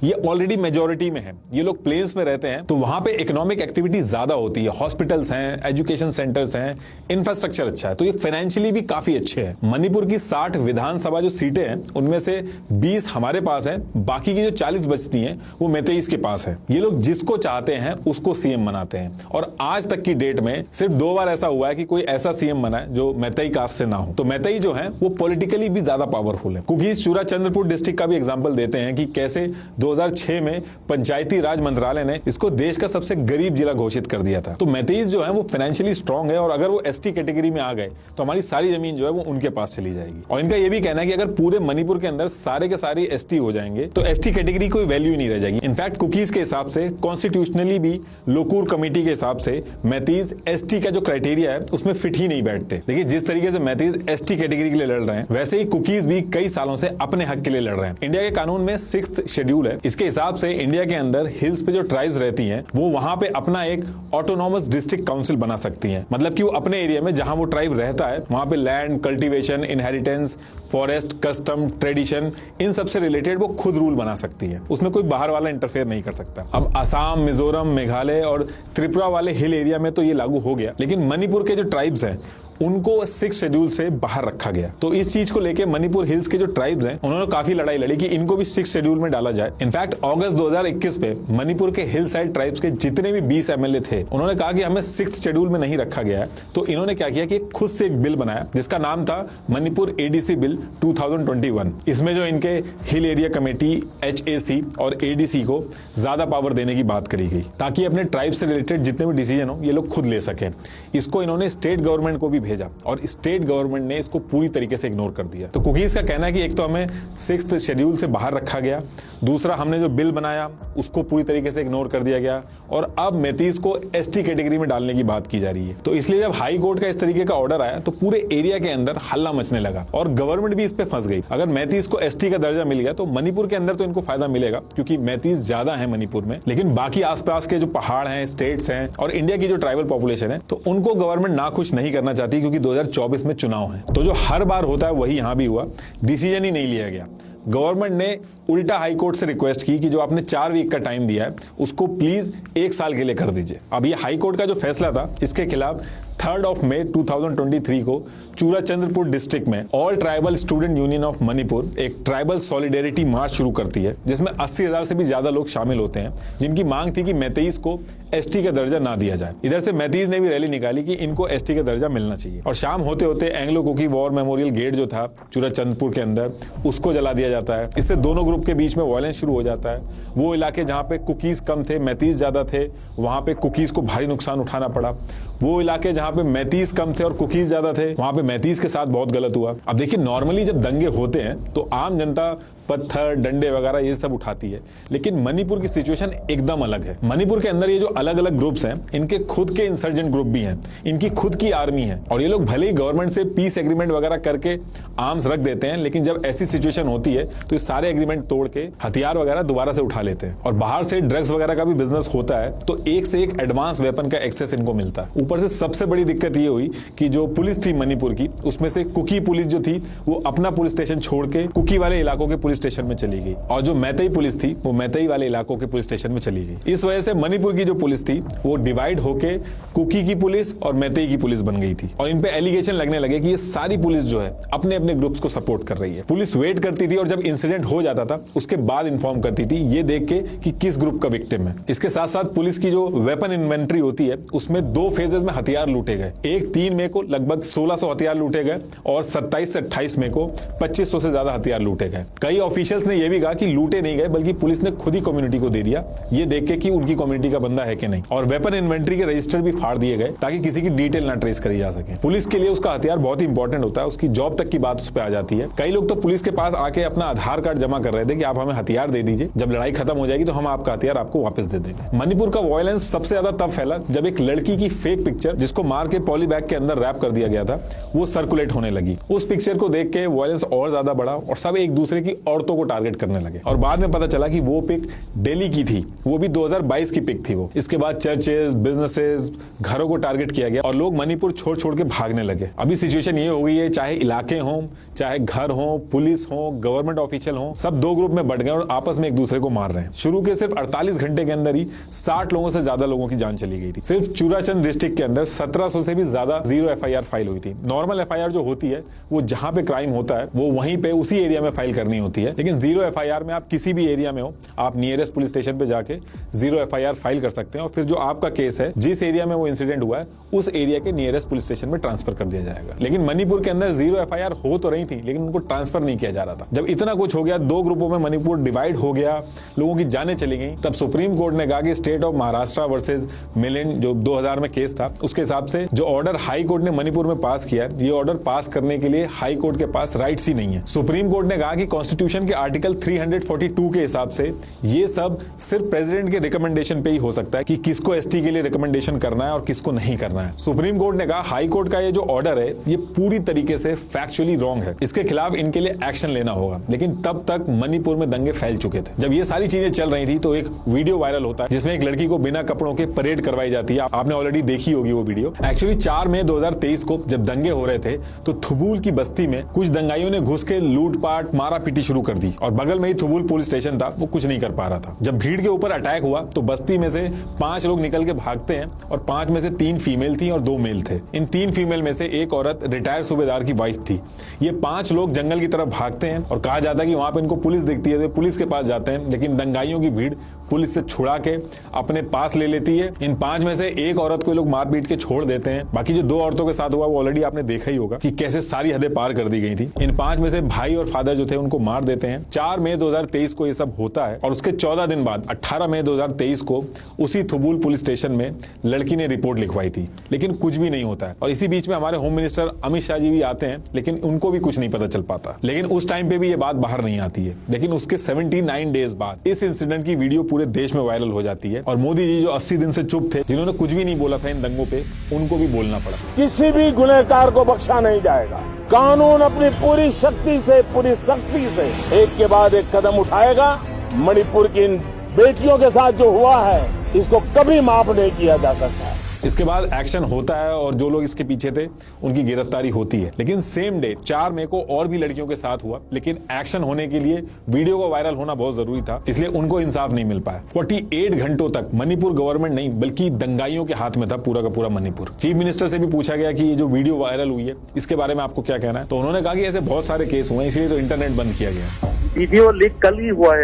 ये ऑलरेडी मेजॉरिटी में है। ये लोग प्लेन्स में रहते हैं तो वहां पे इकोनॉमिक एक्टिविटी ज्यादा होती है, हॉस्पिटल्स हैं, एजुकेशन सेंटर्स हैं, इंफ्रास्ट्रक्चर अच्छा है, तो ये फाइनेंशियली भी काफी अच्छे हैं। मणिपुर की 60 विधानसभा जो सीटें हैं उनमें से 20 हमारे पास है, बाकी की जो 40 बचती हैं वो मैतेईज के पास है। ये लोग जिसको चाहते हैं उसको सीएम बनाते हैं और आज तक की डेट में सिर्फ 2 बार ऐसा हुआ है कि कोई ऐसा सीएम बना है जो मैतेई कास्ट से ना हो। हो। तो मैतेई जो है वो पॉलिटिकली भी ज्यादा पावरफुल है। कुकीज चूरा चंद्रपुर डिस्ट्रिक्ट का भी एग्जांपल देते हैं कि कैसे 2006 में पंचायती राज मंत्रालय ने इसको देश का सबसे गरीब जिला घोषित कर दिया था। तो मैतेईज जो है वो फाइनेंशियली स्ट्रांग है और अगर वो एसटी कैटेगरी में आ गए तो हमारी सारी जमीन जो है वो उनके पास चली जाएगी। और इनका ये भी कहना है कि अगर पूरे मणिपुर के अंदर सारे के सारे एसटी हो जाएंगे तो एसटी कैटेगरी कोई वैल्यू ही नहीं रह जाएगी। इनफैक्ट कुकीज के हिसाब से कॉन्स्टिट्यूशनली भी लोकूर कमेटी के हिसाब से मैतेईज एसटी का जो क्राइटेरिया है उसमें फिट ही नहीं बैठते। देखिए जिस तरीके से मैतेईज एसटी कैटेगरी के लिए लड़ रहे हैं वैसे ही कुकीज भी कई सालों से अपने हक के लिए लड़ रहे हैं। इंडिया के कानून में 6th शेड्यूल है। इसके हिसाब से इंडिया के अंदर हिल्स पे जो ट्राइब्स रहती हैं वो वहां पे अपना एक ऑटोनॉमस डिस्ट्रिक्ट काउंसिल बना सकती हैं। मतलब कि वो अपने एरिया में जहां वो ट्राइब रहता है वहां पे land, cultivation, inheritance, forest, custom, tradition, इन सब से रिलेटेड वो खुद रूल बना सकती है। उसमें कोई बाहर वाला इंटरफेयर नहीं कर सकता। अब असम, मिजोरम, मेघालय और त्रिपुरा वाले हिल एरिया में तो ये लागू हो गया, लेकिन मणिपुर के जो ट्राइब्स हैं उनको 6th शेड्यूल से बाहर रखा गया। तो इस चीज को लेके मणिपुर हिल्स के जो ट्राइब्स हैं उन्होंने काफी लड़ाई लड़ी कि इनको भी 6th शेड्यूल में डाला जाए। इनफैक्ट अगस्त 2021 में मणिपुर के हिल साइड ट्राइब्स के जितने भी 20 एमएलए थे उन्होंने कहा कि हमें 6th शेड्यूल में नहीं रखा गया है। तो इन्होंने क्या किया कि खुद से एक बिल बनाया जिसका नाम था मणिपुर एडीसी बिल 2021। इसमें जो इनके हिल एरिया कमेटी, HAC और ADC को ज्यादा पावर देने की बात करी गई ताकि अपने ट्राइब से रिलेटेड जितने भी डिसीजन हो ये लोग खुद ले सकें। इसको इन्होंने स्टेट गवर्नमेंट को भी भेजा और स्टेट गवर्नमेंट ने इसको पूरी तरीके से इग्नोर कर दिया। तो कुकीज का कहना है कि एक तो हमें 6th शेड्यूल से बाहर रखा गया, दूसरा हमने जो बिल बनाया उसको पूरी तरीके से इग्नोर कर दिया गया और अब मैतेईज को एसटी कैटेगरी में डालने की बात की जा रही है। तो इसलिए जब हाई कोर्ट का इस तरीके का ऑर्डर आया तो पूरे एरिया के अंदर हल्ला मचने लगा और गवर्नमेंट भी इस पे फंस गई। अगर मैतेईज को एसटी का दर्जा मिल गया तो मणिपुर के अंदर तो इनको फायदा मिलेगा क्योंकि मैतेईज ज्यादा है मणिपुर में, लेकिन बाकी आसपास के जो पहाड़ हैं, स्टेट्स हैं और इंडिया की जो ट्राइबल पॉपुलेशन है तो उनको गवर्नमेंट नाखुश नहीं करना चाहती क्योंकि 2024 में चुनाव है। तो जो हर बार होता है वही यहां भी हुआ, डिसीजन ही नहीं लिया गया। गवर्नमेंट ने उल्टा हाई कोर्ट से रिक्वेस्ट की कि जो आपने 4 वीक का टाइम दिया है उसको प्लीज 1 साल के लिए कर दीजिए। अब ये हाई कोर्ट का जो फैसला था इसके खिलाफ 3 मई 2023 को चूरा चंद्रपुर डिस्ट्रिक्ट में all tribal student union of Manipur एक ट्राइबल सॉलिडेरिटी मार्च शुरू करती है जिसमें 80,000 से भी ज्यादा लोग शामिल होते हैं जिनकी मांग थी कि मैतेईज को एसटी का दर्जा ना दिया जाए। इधर से मैतेईज ने भी रैली निकाली कि इनको एसटी का दर्जा मिलना चाहिए और शाम होते होते Anglo Kuki war memorial gate जो था चूरा चंद्रपुर के अंदर उसको जला दिया जाता है। इससे दोनों ग्रुप के बीच में वायलेंस शुरू हो जाता है। वो इलाके जहां पे कुकीज कम थे, मैतेईज ज्यादा थे, वहां पे कुकीज को भारी नुकसान उठाना पड़ा। वो इलाके जहां पे मैतेईज कम थे और कुकीज ज्यादा थे वहां पे मैतेईज के साथ बहुत गलत हुआ। अब देखिए नॉर्मली जब दंगे होते हैं तो आम जनता पत्थर, डंडे वगैरह ये सब उठाती है, लेकिन मणिपुर की सिचुएशन एकदम अलग है। मणिपुर के अंदर ये जो अलग अलग ग्रुप्स हैं इनके खुद के इंसर्जेंट ग्रुप भी हैं, इनकी खुद की आर्मी है और ये लोग भले ही गवर्नमेंट से पीस एग्रीमेंट वगैरह करके आर्म्स रख देते हैं, लेकिन जब ऐसी सिचुएशन होती है तो ये सारे एग्रीमेंट तोड़ के हथियार वगैरह दोबारा से उठा लेते हैं और बाहर से ड्रग्स वगैरह का भी बिजनेस होता है तो एक से एक एडवांस वेपन का एक्सेस इनको मिलता है। ऊपर से सबसे बड़ी दिक्कत ये हुई कि जो पुलिस थी मणिपुर की उसमें से कुकी पुलिस जो थी वो अपना पुलिस स्टेशन छोड़ के कुकी वाले इलाकों के पुलिस स्टेशन में चली गई और जो मैतेई पुलिस थी वो मैतेई वाले इलाकों के पुलिस स्टेशन में चली गई। इस वजह से मणिपुर की जो पुलिस थी वो डिवाइड होके कुकी की पुलिस और मैतेई की पुलिस बन गई थी और इन पे एलिगेशन लगने लगे कि ये सारी पुलिस जो है अपने अपने ग्रुप्स को सपोर्ट कर रही है। पुलिस वेट करती थी और जब इंसिडेंट हो जाता था उसके बाद इन्फॉर्म करती थी ये देख के कि किस ग्रुप का विक्टिम है। इसके साथ साथ पुलिस की जो वेपन इन्वेंट्री होती है उसमें 2 फेजेस में हथियार लूटे गए। एक 3 मई को लगभग 1600 हथियार लूटे गए और 27 से 28 मई को 2500 से ज्यादा हथियार लूटे गए। कई ऑफिशियल्स ने यह भी कहा कि लूटे नहीं गए बल्कि पुलिस ने खुद ही कम्युनिटी को दे दिया ये देख के कि उनकी कम्युनिटी का बंदा है कि नहीं, और वेपन इन्वेंट्री के रजिस्टर भी फाड़ दिए गए ताकि किसी की डिटेल ना ट्रेस करी जा सके। पुलिस के लिए उसका हथियार बहुत ही इंपॉर्टेंट होता है, उसकी जॉब तक की बात उस पर आ जाती है। कई लोग तो पुलिस के पास आके अपना आधार कार्ड जमा कर रहे थे कि आप हमें हथियार दे दीजिए, जब लड़ाई खत्म हो जाएगी तो हम आपका हथियार आपको वापस दे देंगे। मणिपुर का वायलेंस सबसे ज्यादा तब फैला जब एक लड़की की फेक पिक्चर जिसको मार के पॉली बैग के अंदर रैप कर दिया गया था वो सर्कुलेट होने लगी। उस पिक्चर को देख के वायलेंस और ज्यादा बढ़ा और सब एक दूसरे की औरतों को टारगेट करने लगे और बाद में पता चला कि वो पिक दिल्ली की थी, वो भी 2022 की पिक थी वो। इसके बाद चर्चेस, बिजनेसेस, घरों को टारगेट किया गया और लोग मणिपुर छोड़ छोड़ के भागने लगे। अभी सिचुएशन ये हो गई है चाहे इलाके हों, चाहे घर हो, पुलिस हो, गवर्नमेंट ऑफिशियल हो, सब 2 ग्रुप में बढ़ गए और आपस में एक दूसरे को मार रहे हैं। शुरू के सिर्फ 48 घंटे के अंदर ही 60 लोगों से ज्यादा लोगों की जान चली गई थी। सिर्फ चूराचंद डिस्ट्रिक्ट के अंदर 1700 से भी ज्यादा 0 FIR फाइल हुई थी। नॉर्मल FIR जो होती है वो जहां पे क्राइम होता है वो वहीं पे उसी एरिया में फाइल करनी होती है, लेकिन 0 FIR में आप किसी भी एरिया में हो आप नियरेस्ट पुलिस स्टेशन पे जाके 0 FIR फाइल कर सकते हैं। सकते हैं और फिर जो आपका केस है, जिस एरिया में वो इंसिडेंट हुआ है, उस एरिया के नियरेस्ट पुलिस स्टेशन में ट्रांसफर कर दिया जाएगा। लेकिन मणिपुर के अंदर 0 FIR हो तो रही थी, लेकिन उनको ट्रांसफर नहीं किया जा रहा था। जब इतना कुछ हो गया, 2 ग्रुपों में मणिपुर डिवाइड हो गया, लोगों की जानें चली गई, तब सुप्रीम कोर्ट ने कहा कि state of Maharashtra versus Milind जो 2000 में केस था, उसके हिसाब से जो ऑर्डर हाई कोर्ट ने मणिपुर में पास किया, ये ऑर्डर पास करने के लिए हाई कोर्ट के पास राइट्स ही नहीं है। सुप्रीम कोर्ट ने कहा कि कॉन्स्टिट्यूशन के आर्टिकल 342 के हिसाब से ये सब सिर्फ प्रेसिडेंट के रिकमेंडेशन पे ही हो सकता है कि किसको ST के लिए रिकमेंडेशन करना है और किसको नहीं करना है। सुप्रीम कोर्ट ने कहा हाई कोर्ट का ये जो ऑर्डर है, ये पूरी तरीके से फैक्चुअली रॉन्ग है, इसके खिलाफ इनके लिए एक्शन लेना होगा। लेकिन तब तक मणिपुर में दंगे फैल चुके थे। जब ये सारी चीजें चल रही थी तो एक वीडियो वायरल होता है जिसमें एक लड़की को बिना कपड़ों के परेड करवाई जाती है। आपने ऑलरेडी देखी होगी वो वीडियो। एक्चुअली 4 मई 2023 को जब दंगे हो रहे थे तो थुबुल की बस्ती में कुछ दंगाइयों ने घुस के लूटपाट मारा पीटी शुरू कर दी और बगल में ही थुबुल पुलिस स्टेशन था, वो कुछ नहीं कर पा रहा था। जब भीड़ के ऊपर अटैक हुआ तो बस्ती में से 5 लोग निकल के भागते हैं और 5 में से 3 फीमेल थी और 2 मेल थे। इन 3 फीमेल में से एक औरत रिटायर सूबेदार की वाइफ थी। ये 5 लोग जंगल की तरफ भागते हैं और कहा जाता है कि वहां पे इनको पुलिस दिखती है तो पुलिस के पास जाते हैं, लेकिन दंगाइयों की भीड़ पुलिस से छुड़ा के अपने पास ले लेती है। इन 5 में से एक औरत को लोग मार पीट के छोड़ देते हैं। बाकी जो 2 औरतों के साथ हुआ वो ऑलरेडी आपने देखा ही होगा कि कैसे सारी हदें पार कर दी गई थी। इन 5 में से भाई और फादर जो थे उनको मार देते हैं। 4 मई 2023 को ये सब होता है और उसके 14 दिन बाद 18 मई 2023 को उसी थुबुल पुलिस स्टेशन में लड़की ने रिपोर्ट लिखवाई थी, लेकिन कुछ भी नहीं होता है। और इसी बीच में हमारे होम मिनिस्टर अमित शाह जी भी आते हैं, लेकिन उनको भी कुछ नहीं पता चल पाता। लेकिन उस टाइम पे भी ये बात बाहर नहीं आती है। लेकिन उसके 79 डेज बाद इस इंसिडेंट की वीडियो पूरे देश में वायरल हो जाती है और मोदी जी जो 80 दिन से चुप थे, जिन्होंने कुछ भी नहीं बोला था इन दंगों पे, उनको भी बोलना पड़ा। किसी भी गुनहगार को बख्शा नहीं जाएगा। कानून अपनी पूरी शक्ति से, पूरी सख्ती से एक के बाद एक कदम उठाएगा। मणिपुर की इन बेटियों के साथ जो हुआ है, इसको कभी माफ नहीं किया जा सकता। इसके बाद एक्शन होता है और जो लोग इसके पीछे थे उनकी गिरफ्तारी होती है। लेकिन सेम डे 4 मई को और भी लड़कियों के साथ हुआ, लेकिन एक्शन होने के लिए वीडियो को वायरल होना बहुत जरूरी था, इसलिए उनको इंसाफ नहीं मिल पाया। 48 घंटों तक मणिपुर गवर्नमेंट नहीं बल्कि दंगाइयों के हाथ में था पूरा का पूरा मणिपुर। चीफ मिनिस्टर से भी पूछा गया कि ये जो वीडियो वायरल हुई है इसके बारे में आपको क्या कहना है, तो उन्होंने कहा कि ऐसे बहुत सारे केस हुए हैं, इसलिए तो इंटरनेट बंद किया गया। वीडियो लीक कल ही हुआ है।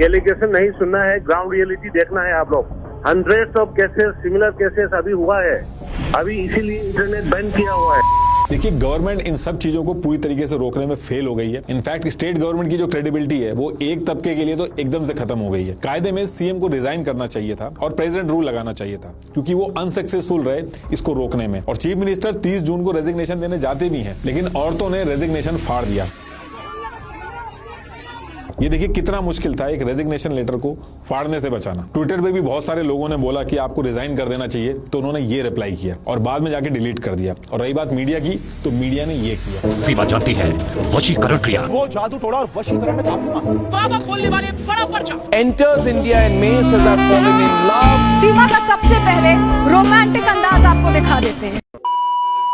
एलिगेशन नहीं सुनना है, ग्राउंड रियलिटी देखना है आप लोग। Hundreds of cases, similar cases अभी हुआ है। अभी इसीलिए इंटरनेट बैन किया हुआ है। देखिए, गवर्नमेंट इन सब चीजों को पूरी तरीके से रोकने में फेल हो गई है। इनफैक्ट स्टेट गवर्नमेंट की जो क्रेडिबिलिटी है वो एक तबके के लिए तो एकदम से खत्म हो गई है। कायदे में सीएम को रिजाइन करना चाहिए था और प्रेसिडेंट रूल लगाना चाहिए था, क्योंकि वो अनसक्सेसफुल रहे इसको रोकने में। और चीफ मिनिस्टर 30 जून को रेजिग्नेशन देने जाते भी हैं, लेकिन औरतों ने रेजिग्नेशन फाड़ दिया। ये देखिए कितना मुश्किल था एक रेजिग्नेशन लेटर को फाड़ने से बचाना। ट्विटर पे भी बहुत सारे लोगों ने बोला कि आपको रिजाइन कर देना चाहिए, तो उन्होंने ये रिप्लाई किया और बाद में जाके डिलीट कर दिया। और रही बात मीडिया की, तो मीडिया ने ये किया। सीमा जानती है वशीकरण क्रिया, वो जादू टोड़ा और वशीकरण में काफी बाबा बोलने वाले बड़ा पर्चा enters India and Mace as are falling in love. सीमा का सबसे पहले रोमांटिक अंदाज आपको दिखा देते हैं।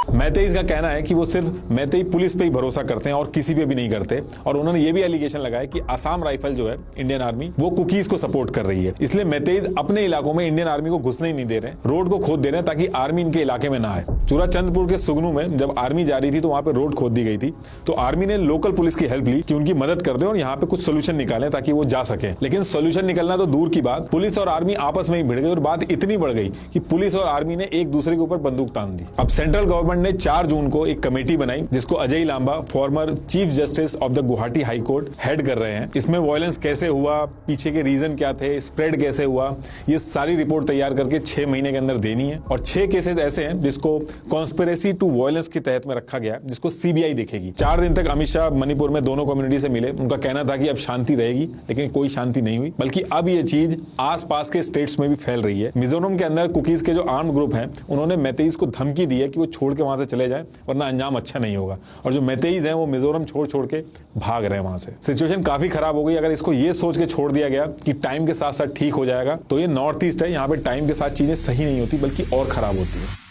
मैतेईज का कहना है कि वो सिर्फ मैतेई पुलिस पे ही भरोसा करते हैं और किसी पे भी नहीं करते। और उन्होंने ये भी एलिगेशन लगाया कि असम राइफल जो है इंडियन आर्मी, वो कुकीज को सपोर्ट कर रही है, इसलिए मैतेईज अपने इलाकों में इंडियन आर्मी को घुसने ही नहीं दे रहे, रोड को खोद दे रहे हैं ताकि आर्मी इनके इलाके में ना आए। चूराचंदपुर के सुगनू में जब आर्मी जा रही थी तो वहां पे रोड खोद दी गई थी, तो आर्मी ने लोकल पुलिस की हेल्प ली कि उनकी मदद कर दे और यहाँ पे कुछ सोल्यूशन निकालें ताकि वो जा सके। लेकिन सोल्यूशन निकलना तो दूर की बात, पुलिस और आर्मी आपस में ही भिड़ गई और बात इतनी बढ़ गई कि पुलिस और आर्मी ने एक दूसरे के ऊपर बंदूक तान दी। अब सेंट्रल गवर्नमेंट ने 4 जून को एक कमेटी बनाई जिसको Ajay Lamba, former chief justice of the Guwahati high court, head कर रहे हैं। इसमें वायलेंस कैसे हुआ, पीछे के रीजन क्या थे, स्प्रेड कैसे हुआ, ये सारी रिपोर्ट तैयार करके 6 महीने के अंदर देनी है। और 6 केसेस ऐसे हैं जिसको कॉन्स्पिरेसी टू वायलेंस के तहत में रखा गया, जिसको सीबीआई देखेगी। 4 दिन तक अमित शाह मणिपुर में दोनों कम्युनिटी से मिले। उनका कहना था कि अब शांति रहेगी, लेकिन कोई शांति नहीं हुई, बल्कि अब ये चीज आसपास के स्टेट्स में भी फैल रही है। मिजोरम के अंदर कुकीज के जो आर्म्ड ग्रुप हैं, उन्होंने मैतेईज को धमकी दी है कि वो छोड़ के वहां से चले जाए, वरना अंजाम अच्छा नहीं होगा। और जो मैतेईज हैं वो मिजोरम छोड़ छोड़ के भाग रहे हैं वहां से। सिचुएशन काफी खराब हो गई। अगर इसको ये सोच के छोड़ दिया गया कि टाइम के साथ साथ ठीक हो जाएगा, तो ये नॉर्थ ईस्ट है, यहाँ पे टाइम के साथ चीजें सही नहीं होती बल्कि और खराब होती है।